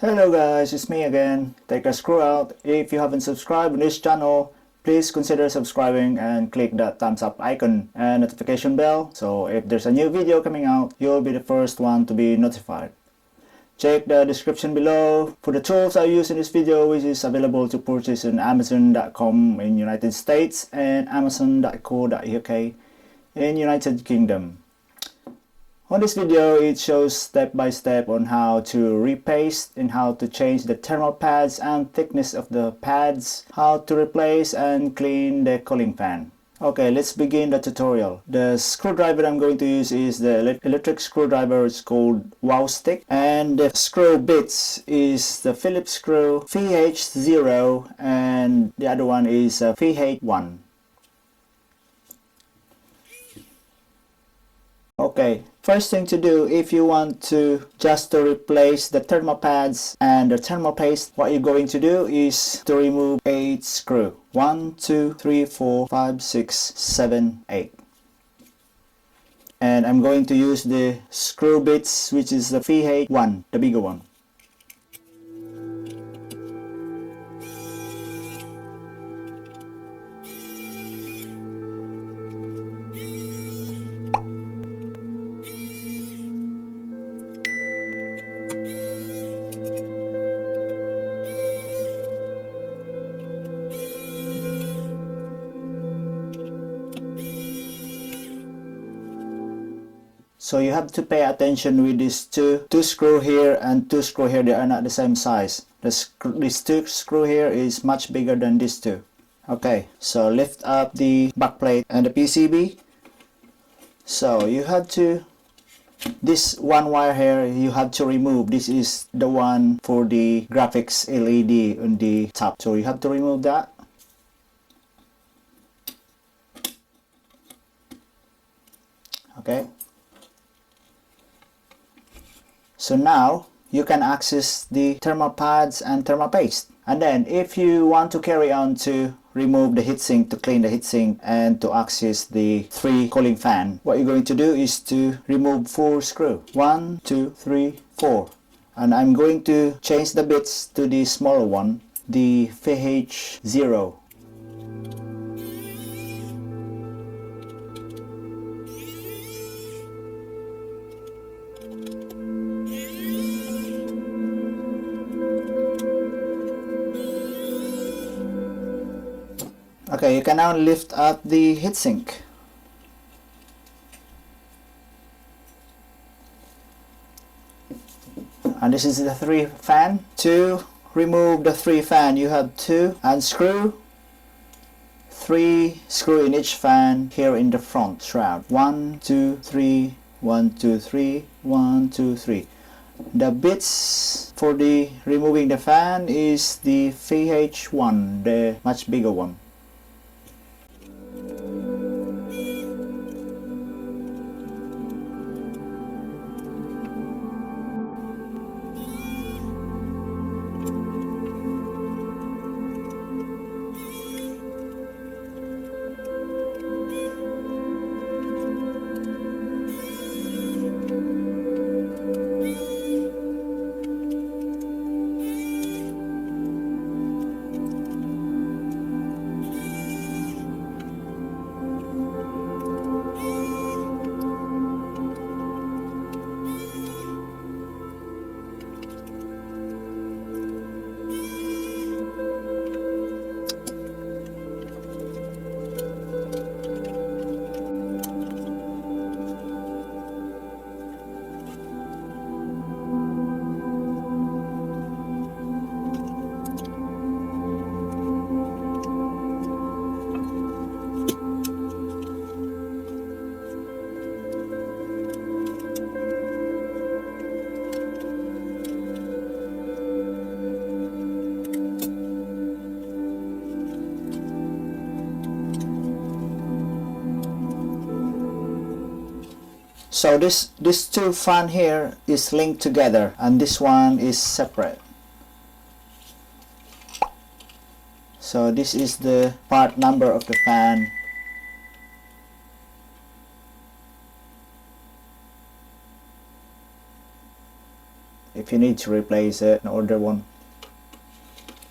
Hello guys, it's me again. Take a screw out. If you haven't subscribed on this channel, please consider subscribing and click that thumbs up icon and notification bell, so if there's a new video coming out, you'll be the first one to be notified. Check the description below for the tools I use in this video, which is available to purchase on Amazon.com in United States and Amazon.co.uk in United Kingdom. On this video, it shows step by step on how to repaste and how to change the thermal pads and thickness of the pads, how to replace and clean the cooling fan. Okay, let's begin the tutorial. The screwdriver I'm going to use is the electric screwdriver. It's called Wow Stick, and the screw bits is the Phillips screw VH0 and the other one is VH1. Okay, first thing to do, if you want to just to replace the thermal pads and the thermal paste, what you're going to do is to remove 8 screw. 1, 2, 3, 4, 5, 6, 7, 8. And I'm going to use the screw bits, which is the VH1, the bigger one. So you have to pay attention with these two screw here and 2 screw here. They are not the same size. This 2 screw here is much bigger than these 2. Okay, so lift up the backplate and the PCB. So you have to, this one wire here you have to remove. This is the one for the graphics LED on the top. So you have to remove that. Okay. So now you can access the thermal pads and thermal paste. And then if you want to carry on to remove the heatsink, to clean the heatsink and to access the 3 cooling fan, what you're going to do is to remove 4 screw. 1, 2, 3, 4. And I'm going to change the bits to the smaller one, the VH0. Okay, you can now lift up the heatsink. And this is the 3 fan. To remove the 3 fan, you have to unscrew 3 screw in each fan here in the front shroud. 1, 2, 3, 1, 2, 3, 1, 2, 3. The bits for the removing the fan is the VH1, the much bigger one. So this 2 fan here is linked together and this one is separate. So this is the part number of the fan. if you need to replace it and order one.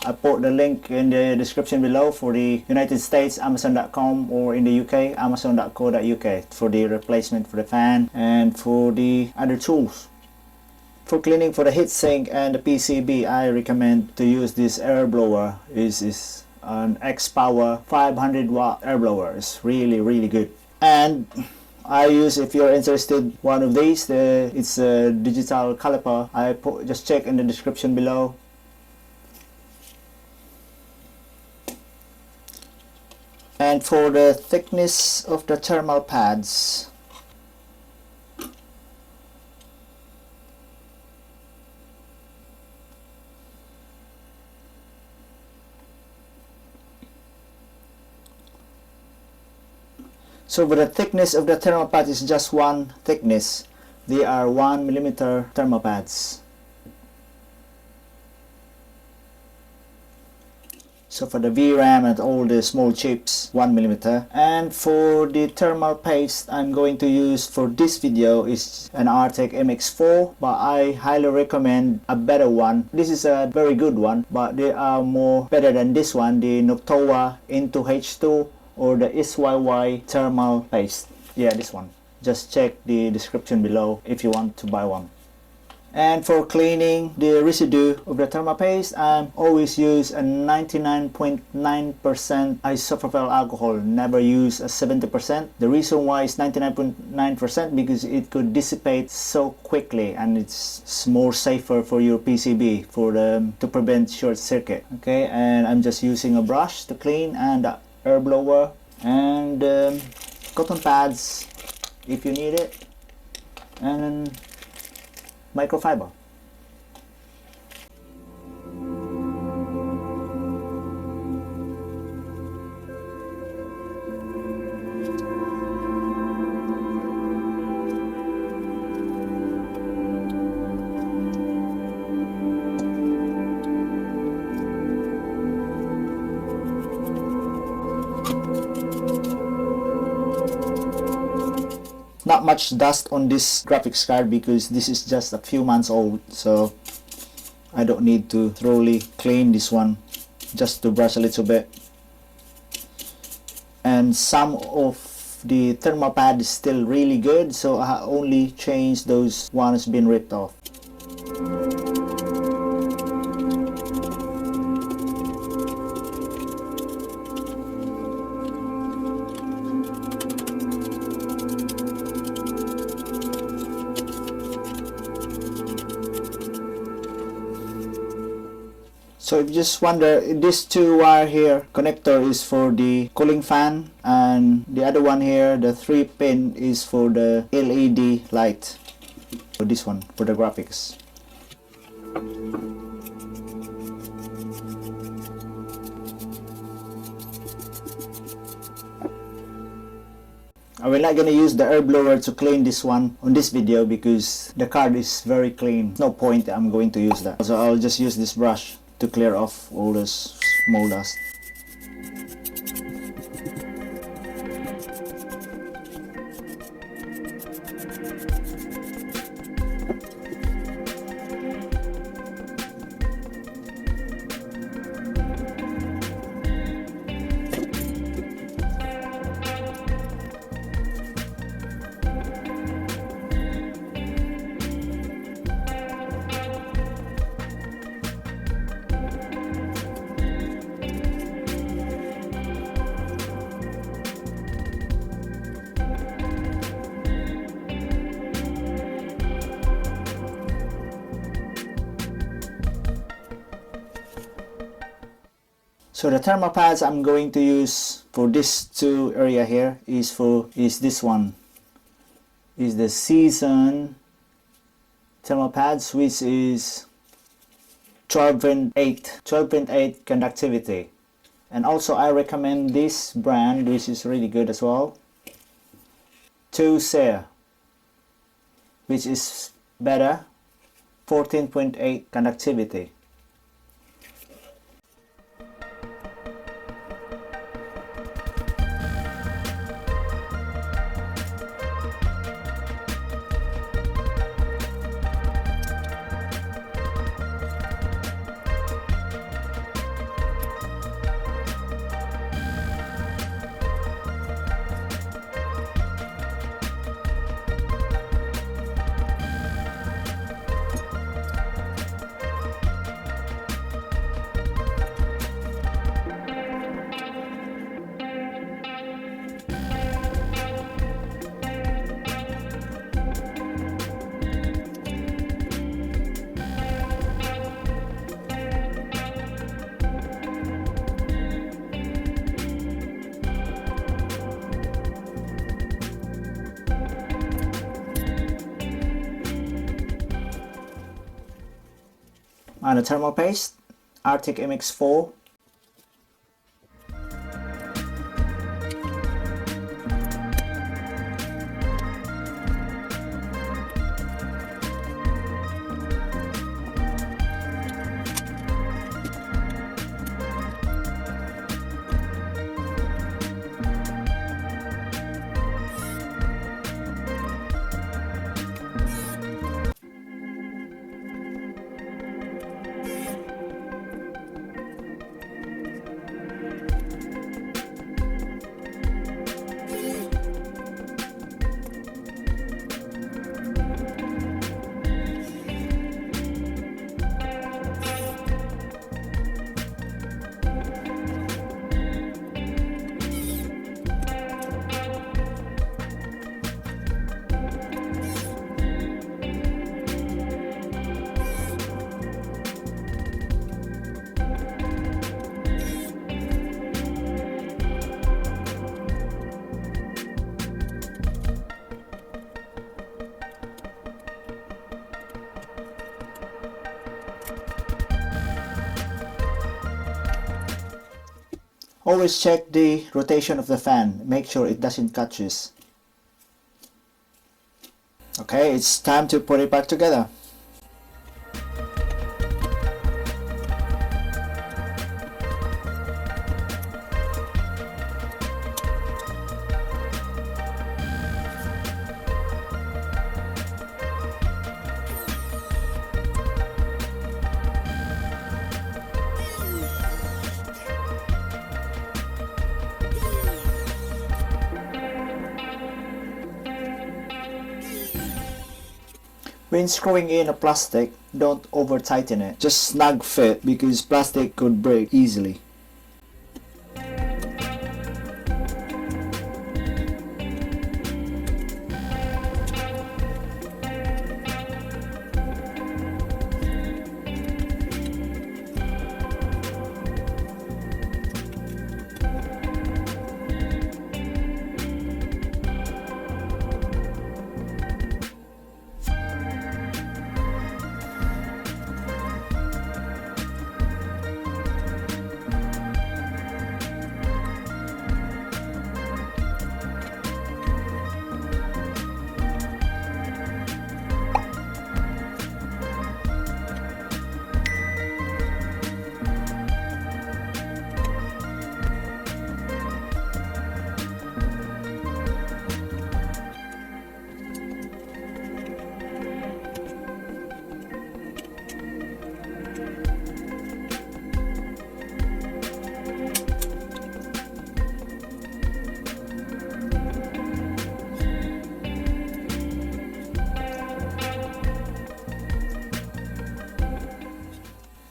I put the link in the description below for the United States, Amazon.com, or in the UK, Amazon.co.uk, for the replacement for the fan and for the other tools. For cleaning for the heatsink and the PCB, I recommend to use this air blower. This is an X-Power 500 watt air blower. It's really good. And I use, if you're interested, one of these. It's a digital caliper. Just check in the description below. And for the thickness of the thermal pads, so for the thickness of the thermal pad is just one thickness. They are 1mm thermal pads. So for the VRAM and all the small chips, 1mm. And for the thermal paste I'm going to use for this video is an RTX MX4, but I highly recommend a better one. This is a very good one, but they are more better than this one, the Noctua Into H2 or the SYY thermal paste. Yeah, this one. Just check the description below if you want to buy one. And for cleaning the residue of the thermal paste, I always use a 99.9% isopropyl alcohol. Never use a 70%. The reason why it's 99.9% because it could dissipate so quickly, and it's more safer for your PCB to prevent short circuit. Okay, and I'm just using a brush to clean, and a air blower, and cotton pads if you need it, and microfiber. Not much dust on this graphics card because this is just a few months old, so I don't need to thoroughly clean this one, just to brush a little bit. And some of the thermal pad is still really good, so I only changed those ones been ripped off. So if you just wonder, this 2 wire here connector is for the cooling fan, and the other one here, the 3 pin, is for the LED light. So this one for the graphics. I will not gonna use the air blower to clean this one on this video because the card is very clean. No point I'm going to use that. So I'll just use this brush to clear off all this small dust. So the thermal pads I'm going to use for this 2 area here is this one. Is the Season thermal pads, which is 12.8 conductivity. And also I recommend this brand, which is really good as well, 2SER, which is better, 14.8 conductivity. and a thermal paste, RTX MX4. Always check the rotation of the fan, make sure it doesn't catches. Okay, it's time to put it back together. When screwing in a plastic, don't over tighten it. Just snug fit because plastic could break easily.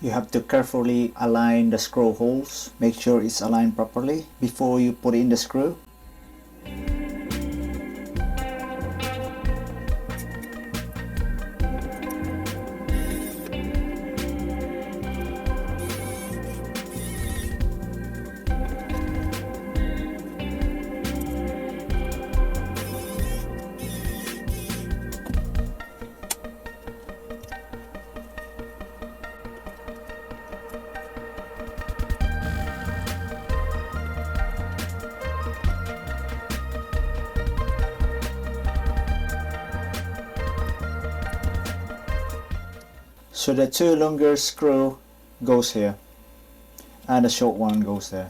You have to carefully align the screw holes. Make sure it's aligned properly before you put in the screw. So the two longer screw goes here and the short one goes there.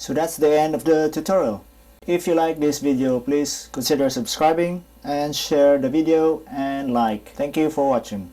So that's the end of the tutorial. If you like this video, please consider subscribing and share the video and like. Thank you for watching.